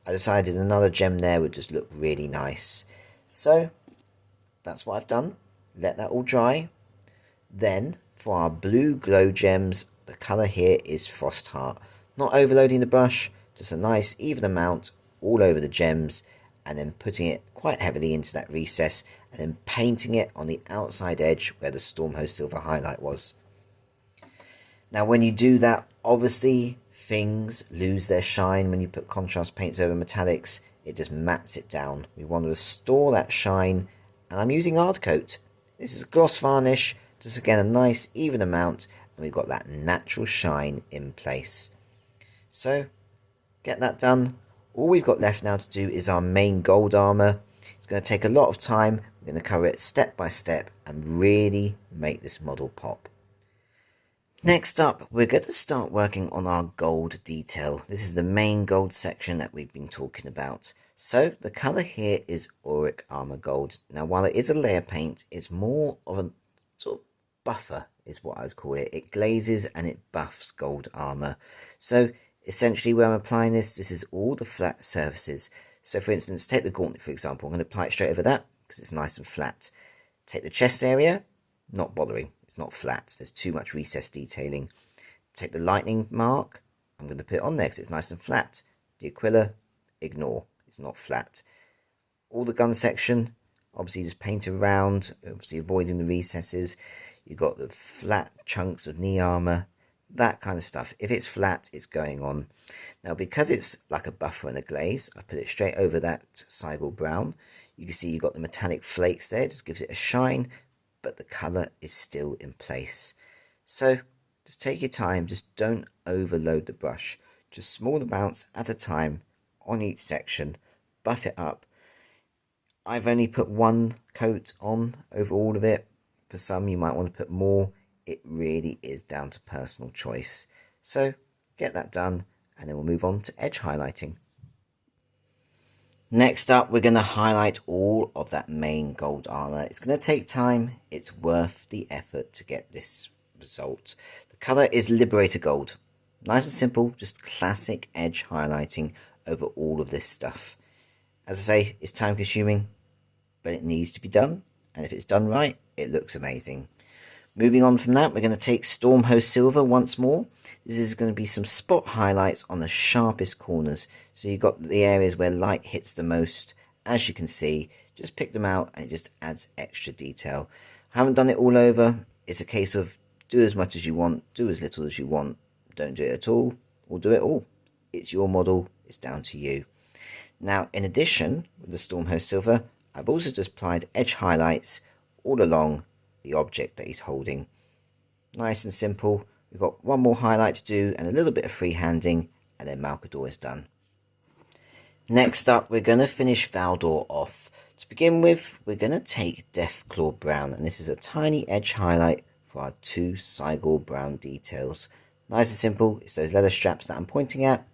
[SPEAKER 1] I decided another gem there would just look really nice. So that's what I've done. Let that all dry. Then for our blue glow gems, the colour here is Frostheart. Not overloading the brush, just a nice even amount all over the gems, and then putting it quite heavily into that recess, and then painting it on the outside edge where the Stormhost Silver highlight was. Now when you do that, obviously things lose their shine when you put contrast paints over metallics. It just mats it down. We want to restore that shine, and I'm using Ardcoat. This is a gloss varnish, just again a nice even amount, and we've got that natural shine in place. So get that done. All we've got left now to do is our main gold armour. It's going to take a lot of time. We're going to cover it step by step and really make this model pop. Next up, we're going to start working on our gold detail. This is the main gold section that we've been talking about. So the colour here is Auric Armour Gold. Now while it is a layer paint, it's more of a sort of buffer is what I would call it. It glazes and it buffs gold armour. So essentially where I'm applying this is all the flat surfaces. So for instance, take the gauntlet for example. I'm going to apply it straight over that because it's nice and flat. Take the chest area, not bothering. It's not flat. There's too much recess detailing. Take the lightning mark. I'm going to put it on there because it's nice and flat. The Aquila, ignore. It's not flat. All the gun section, obviously just paint around, obviously avoiding the recesses. You've got the flat chunks of knee armour, that kind of stuff. If it's flat, it's going on. Now, because it's like a buffer and a glaze, I put it straight over that Cygor Brown. You can see you've got the metallic flakes there. Just gives it a shine, but the colour is still in place. So just take your time. Just don't overload the brush. just small amounts at a time on each section, buff it up. I've only put one coat on over all of it. For some you might want to put more. It really is down to personal choice. So get that done and then we'll move on to edge highlighting. Next up, we're going to highlight all of that main gold armor. It's going to take time. It's worth the effort to get this result. The color is Liberator Gold. Nice and simple, just classic edge highlighting over all of this stuff. As I say, it's time consuming, but it needs to be done. And if it's done right, it looks amazing. Moving on from that, we're going to take Stormhost Silver once more. This is going to be some spot highlights on the sharpest corners. So you've got the areas where light hits the most. As you can see, just pick them out and it just adds extra detail. I haven't done it all over. It's a case of do as much as you want, do as little as you want. Don't do it at all, or do it all. It's your model, it's down to you. Now, in addition, with the Stormhost Silver, I've also just applied edge highlights all along the object that he's holding. Nice and simple. We've got one more highlight to do and a little bit of freehanding, and then Malcador is done. Next up, we're going to finish Valdor off. To begin with, we're going to take Deathclaw Brown, and this is a tiny edge highlight for our two Cygor Brown details. Nice and simple. It's those leather straps that I'm pointing at.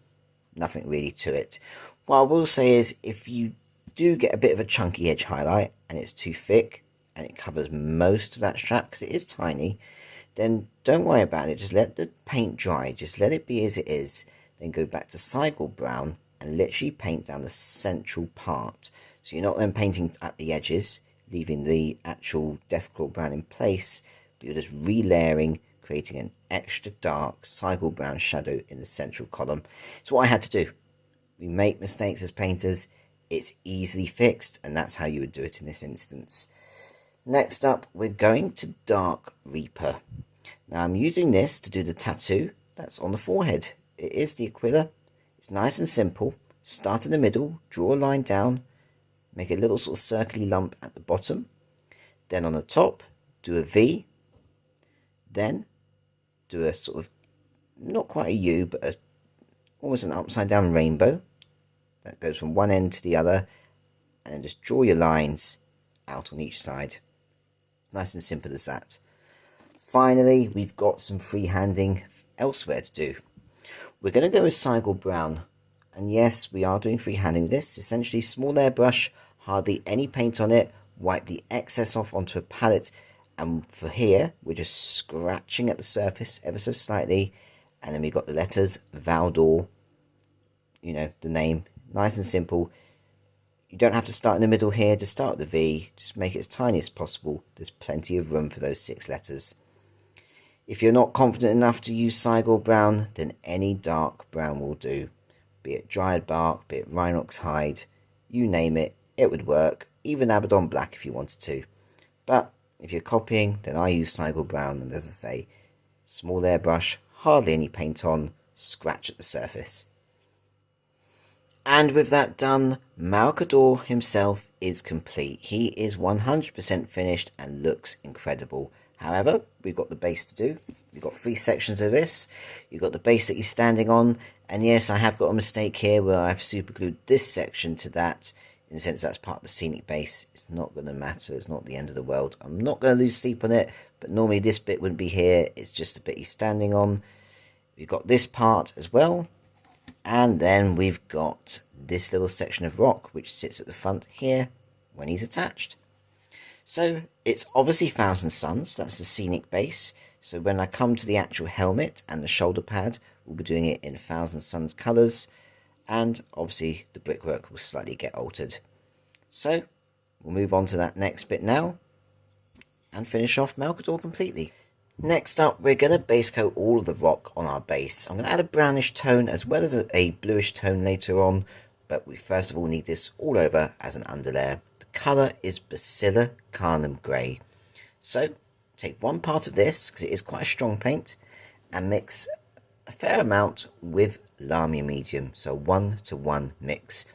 [SPEAKER 1] Nothing really to it. What I will say is, if you do get a bit of a chunky edge highlight and it's too thick and it covers most of that strap because it is tiny, then don't worry about it. Just let the paint dry. Just let it be as it is. Then go back to Cygor Brown and literally paint down the central part. So you're not then painting at the edges, leaving the actual Deathclaw Brown in place, but you're just relayering, creating an extra dark Cygor Brown shadow in the central column. It's what I had to do. We make mistakes as painters. It's easily fixed, and that's how you would do it in this instance. Next up, we're going to Dark Reaper. Now I'm using this to do the tattoo that's on the forehead. It is the Aquila. It's nice and simple. Start in the middle, draw a line down, make a little sort of circly lump at the bottom. Then on the top, do a V. Then do a sort of, not quite a U, but almost an upside down rainbow. That goes from one end to the other. And then just draw your lines out on each side. Nice and simple as that. Finally, we've got some freehanding elsewhere to do. We're going to go with Cygor Brown. And yes, we are doing freehanding with this. Essentially, small airbrush, hardly any paint on it. Wipe the excess off onto a palette. And for here, we're just scratching at the surface ever so slightly. And then we've got the letters Valdor. You know, the name. Nice and simple. You don't have to start in the middle here. Just start with the V. Just make it as tiny as possible. There's plenty of room for those 6 letters. If you're not confident enough to use Cygor Brown, then any dark brown will do. Be it Dryad Bark, be it Rhinox Hide, you name it, it would work. Even Abaddon Black if you wanted to. But if you're copying, then I use Cygor Brown, and as I say, small airbrush, hardly any paint on, scratch at the surface. And with that done, Malcador himself is complete. He is 100% finished and looks incredible. However, we've got the base to do. We've got 3 sections of this. You've got the base that he's standing on. And yes, I have got a mistake here where I've superglued this section to that. In the sense that's part of the scenic base. It's not going to matter. It's not the end of the world. I'm not going to lose sleep on it. But normally this bit wouldn't be here. It's just the bit he's standing on. We've got this part as well. And then we've got this little section of rock which sits at the front here when he's attached. So it's obviously Thousand Suns, that's the scenic base. So when I come to the actual helmet and the shoulder pad, we'll be doing it in Thousand Suns colours. And obviously the brickwork will slightly get altered. So we'll move on to that next bit now and finish off Malcador completely. Next up, we're going to base coat all of the rock on our base. I'm going to add a brownish tone as well as a bluish tone later on, but we first of all need this all over as an underlayer. The colour is Bacilla Carnum Grey. So take one part of this, because it is quite a strong paint, and mix a fair amount with Lahmium Medium, so 1-to-1 mix.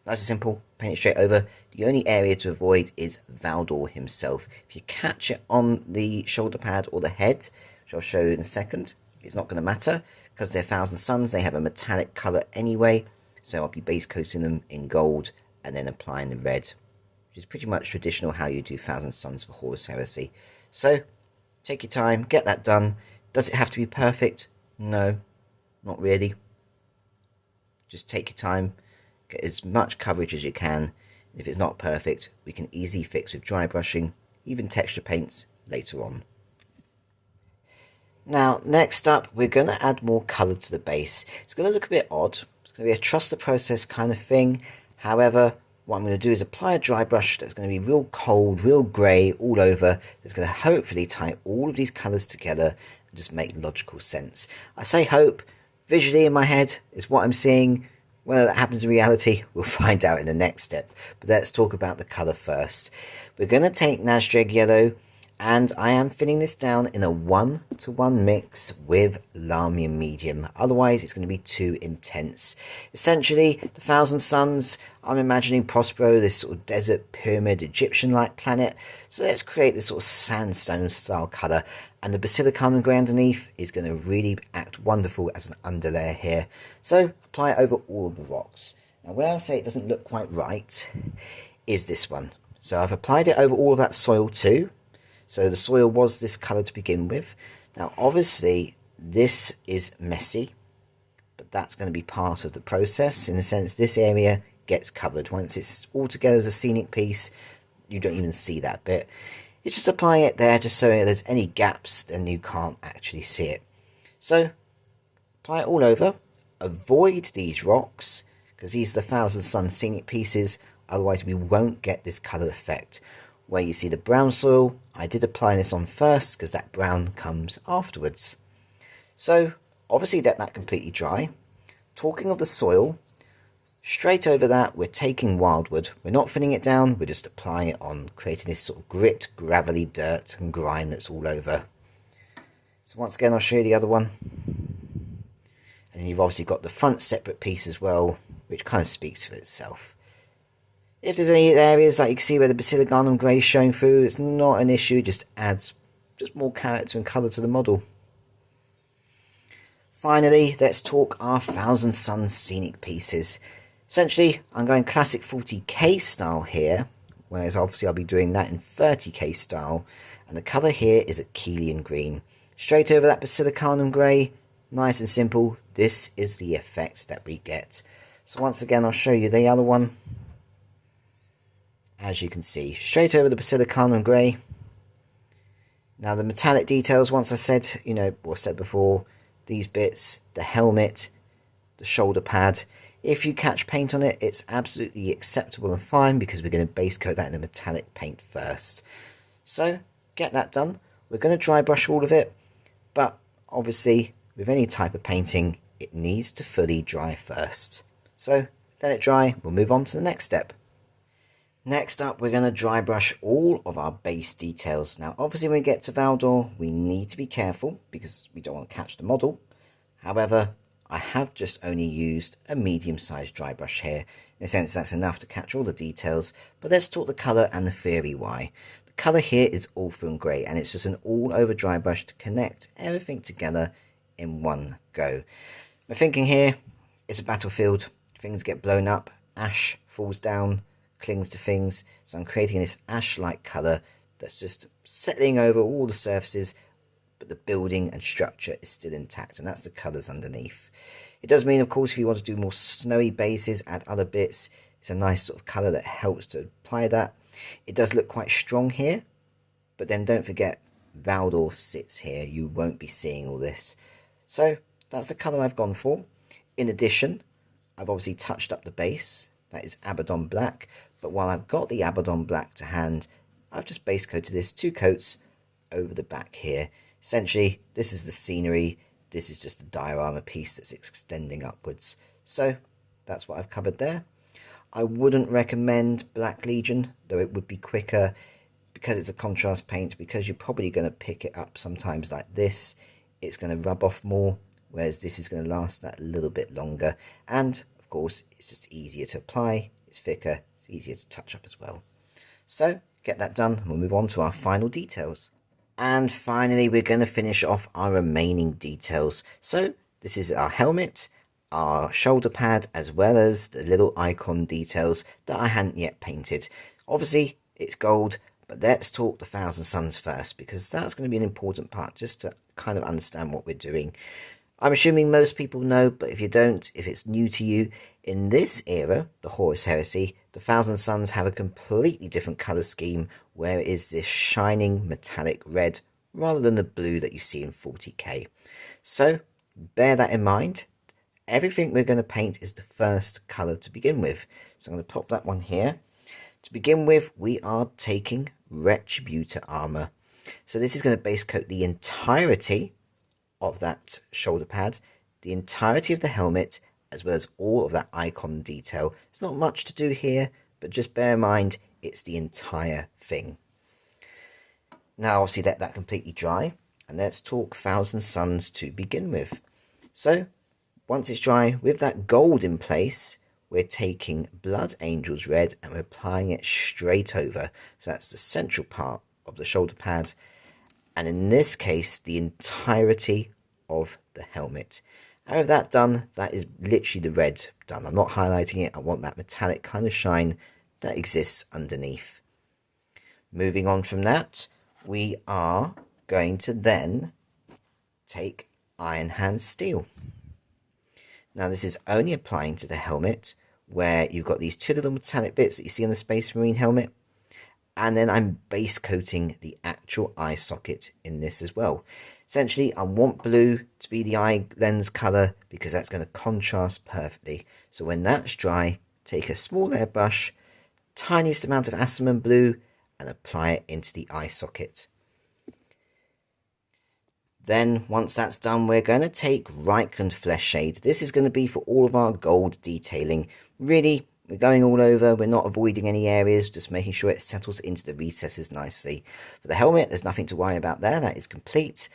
[SPEAKER 1] Nice and simple, paint it straight over. The only area to avoid is Valdor himself. If you catch it on the shoulder pad or the head, which I'll show you in a second, it's not going to matter because they're Thousand Suns. They have a metallic colour anyway, so I'll be base coating them in gold and then applying the red, which is pretty much traditional how you do Thousand Suns for Horus Heresy. So take your time, get that done. Does it have to be perfect? No, not really. Just take your time, get as much coverage as you can. If it's not perfect, we can easily fix with dry brushing, even texture paints later on. Now, next up, we're going to add more colour to the base. It's going to look a bit odd. It's going to be a trust the process kind of thing. However, what I'm going to do is apply a dry brush that's going to be real cold, real grey all over. That's going to hopefully tie all of these colours together and just make logical sense. I say hope. Visually in my head is what I'm seeing. Whether that happens in reality, we'll find out in the next step. But let's talk about the colour first. We're going to take Nazdreg Yellow, and I am filling this down in a 1-to-1 mix with Lahmium Medium. Otherwise, it's going to be too intense. Essentially, the Thousand Suns, I'm imagining Prospero, this sort of desert pyramid Egyptian-like planet. So let's create this sort of sandstone-style colour. And the Basilicanum grey underneath is going to really act wonderful as an underlayer here. So apply it over all of the rocks. Now, where I say it doesn't look quite right is this one. So I've applied it over all of that soil too. So the soil was this colour to begin with. Now obviously this is messy, but that's going to be part of the process. In the sense this area gets covered. Once it's all together as a scenic piece, you don't even see that bit. You just apply it there just so if there's any gaps then you can't actually see it. So apply it all over. Avoid these rocks because these are the Thousand Sun scenic pieces. Otherwise we won't get this colour effect. Where you see the brown soil, I did apply this on first because that brown comes afterwards. So obviously let that completely dry. Talking of the soil, straight over that we're taking wildwood. We're not filling it down, we're just applying it on, creating this sort of grit, gravelly dirt and grime that's all over. So once again I'll show you the other one. And you've obviously got the front separate piece as well, which kind of speaks for itself. If there's any areas like you can see where the Basilicanum grey is showing through, it's not an issue, it just adds just more character and colour to the model. Finally, let's talk our Thousand Sun scenic pieces. Essentially, I'm going classic 40k style here, whereas obviously I'll be doing that in 30k style, and the colour here is a Keelian green. Straight over that Basilicanum grey, nice and simple, this is the effect that we get. So once again I'll show you the other one. As you can see, straight over the Basilicanum grey. Now the metallic details, once I said, or said before, these bits, the helmet, the shoulder pad, if you catch paint on it, it's absolutely acceptable and fine because we're going to base coat that in a metallic paint first. So get that done. We're going to dry brush all of it, but obviously with any type of painting, it needs to fully dry first. So let it dry, we'll move on to the next step. Next up, we're going to dry brush all of our base details. Now, obviously, when we get to Valdor, we need to be careful because we don't want to catch the model. However, I have just only used a medium-sized dry brush here. In a sense, that's enough to catch all the details. But let's talk the colour and the theory why. The colour here is Ulthuan Grey, and it's just an all-over dry brush to connect everything together in one go. My thinking here is a battlefield. Things get blown up, ash falls down, clings to things, so I'm creating this ash-like colour that's just settling over all the surfaces, but the building and structure is still intact, and that's the colours underneath. It does mean, of course, if you want to do more snowy bases, add other bits, it's a nice sort of colour that helps to apply that. It does look quite strong here, but then don't forget Valdor sits here, you won't be seeing all this. So that's the colour I've gone for. In addition, I've obviously touched up the base, that is Abaddon Black. But while I've got the Abaddon Black to hand, I've just base coated this 2 coats over the back here. Essentially, this is the scenery. This is just the diorama piece that's extending upwards. So that's what I've covered there. I wouldn't recommend Black Legion, though it would be quicker because it's a contrast paint, because you're probably going to pick it up sometimes like this. It's going to rub off more, whereas this is going to last that little bit longer. And, of course, it's just easier to apply. It's thicker, it's easier to touch up as well. So get that done and we'll move on to our final details. And finally, we're going to finish off our remaining details. So this is our helmet, our shoulder pad, as well as the little icon details that I hadn't yet painted. Obviously, it's gold, but let's talk the Thousand Suns first, because that's going to be an important part, just to kind of understand what we're doing. I'm assuming most people know, but if you don't, if it's new to you, in this era, the Horus Heresy, the Thousand Suns have a completely different colour scheme, where it is this shining metallic red, rather than the blue that you see in 40k. So, bear that in mind. Everything we're going to paint is the first colour to begin with. So I'm going to pop that one here. To begin with, we are taking Retributor Armour. So this is going to base coat the entirety of that shoulder pad, the entirety of the helmet, as well as all of that icon detail. There's not much to do here, but just bear in mind it's the entire thing. Now obviously let that completely dry, and let's talk Thousand Suns to begin with. So once it's dry, with that gold in place, we're taking Blood Angel's Red and we're applying it straight over. So that's the central part of the shoulder pad, and in this case the entirety of the helmet. And with that done, that is literally the red done. I'm not highlighting it. I want that metallic kind of shine that exists underneath. Moving on from that, we are going to then take Iron Hand Steel. Now this is only applying to the helmet, where you've got these two little metallic bits that you see on the Space Marine helmet, and then I'm base coating the actual eye socket in this as well. Essentially, I want blue to be the eye lens colour, because that's going to contrast perfectly. So when that's dry, take a small airbrush, tiniest amount of Asurmen Blue, and apply it into the eye socket. Then, once that's done, we're going to take Reikland Fleshshade. This is going to be for all of our gold detailing. Really, we're going all over. We're not avoiding any areas, just making sure it settles into the recesses nicely. For the helmet, there's nothing to worry about there. That is complete.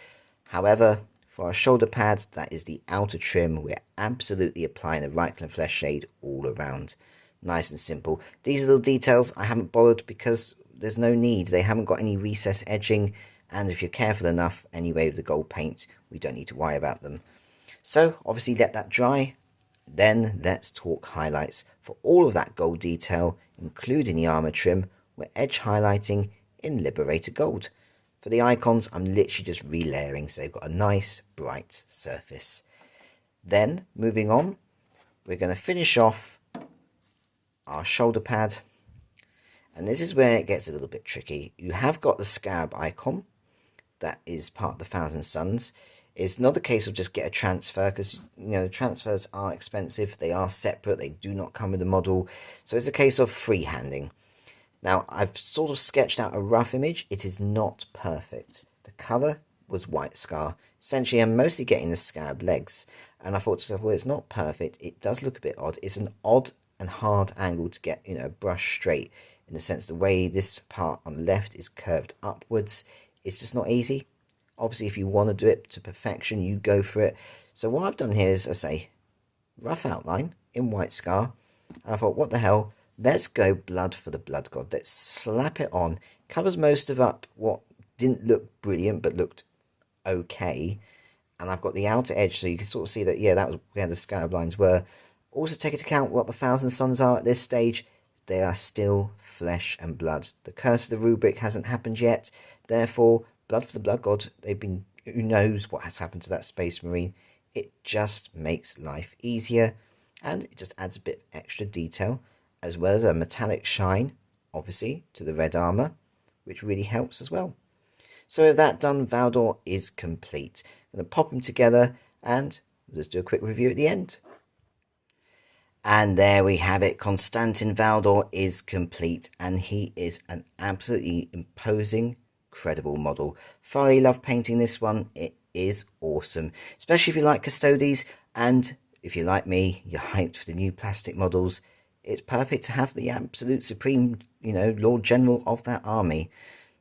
[SPEAKER 1] However, for our shoulder pad, that is the outer trim. We're absolutely applying the Reikland Fleshshade all around. Nice and simple. These little details I haven't bothered because there's no need. They haven't got any recess edging. And if you're careful enough, anyway, with the gold paint, we don't need to worry about them. So, obviously, let that dry. Then, let's talk highlights. For all of that gold detail, including the armor trim, we're edge highlighting in Liberator Gold. For the icons, I'm literally just relayering, so they've got a nice, bright surface. Then, moving on, we're going to finish off our shoulder pad. And this is where it gets a little bit tricky. You have got the scarab icon. That is part of the Thousand Suns. It's not a case of just get a transfer, because you know transfers are expensive. They are separate. They do not come with a model. So it's a case of freehanding. Now I've sort of sketched out a rough image. It is not perfect. The colour was White Scar. Essentially, I'm mostly getting the scab legs, and I thought to myself, well, it's not perfect. It does look a bit odd. It's an odd and hard angle to get, you know, brush straight, in the sense the way this part on the left is curved upwards. It's just not easy. Obviously, if you want to do it to perfection, you go for it. So what I've done here is, I say, rough outline in White Scar. And I thought, what the hell? Let's go blood for the blood god. Let's slap it on. Covers most of up what didn't look brilliant, but looked okay. And I've got the outer edge, so you can sort of see that, yeah, that was where the scarab lines were. Also take into account what the Thousand Suns are at this stage. They are still flesh and blood. The curse of the rubric hasn't happened yet. Therefore, blood for the blood god, they've been, who knows what has happened to that Space Marine. It just makes life easier, and it just adds a bit extra detail, as well as a metallic shine, obviously, to the red armour, which really helps as well. So with that done, Valdor is complete. I'm going to pop them together, and we'll just do a quick review at the end. And there we have it. Constantin Valdor is complete, and he is an absolutely imposing, credible model. Thoroughly love painting this one. It is awesome, especially if you like Custodes, and if you like me, you're hyped for the new plastic models. It's perfect to have the absolute supreme, you know, Lord General of that army.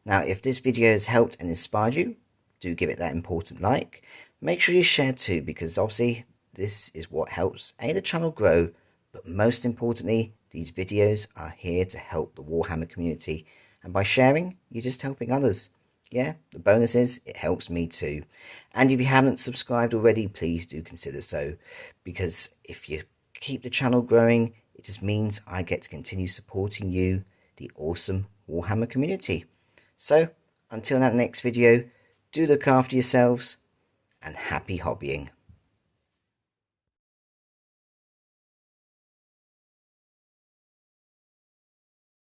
[SPEAKER 1] Now, if this video has helped and inspired you, do give it that important like. Make sure you share too, because obviously this is what helps the channel grow, but most importantly, these videos are here to help the Warhammer community. And by sharing, you're just helping others. yeah, the bonus is it helps me too. And if you haven't subscribed already, please do consider so, because if you keep the channel growing, it just means I get to continue supporting you, the awesome Warhammer community. So until that next video, do look after yourselves and happy hobbying.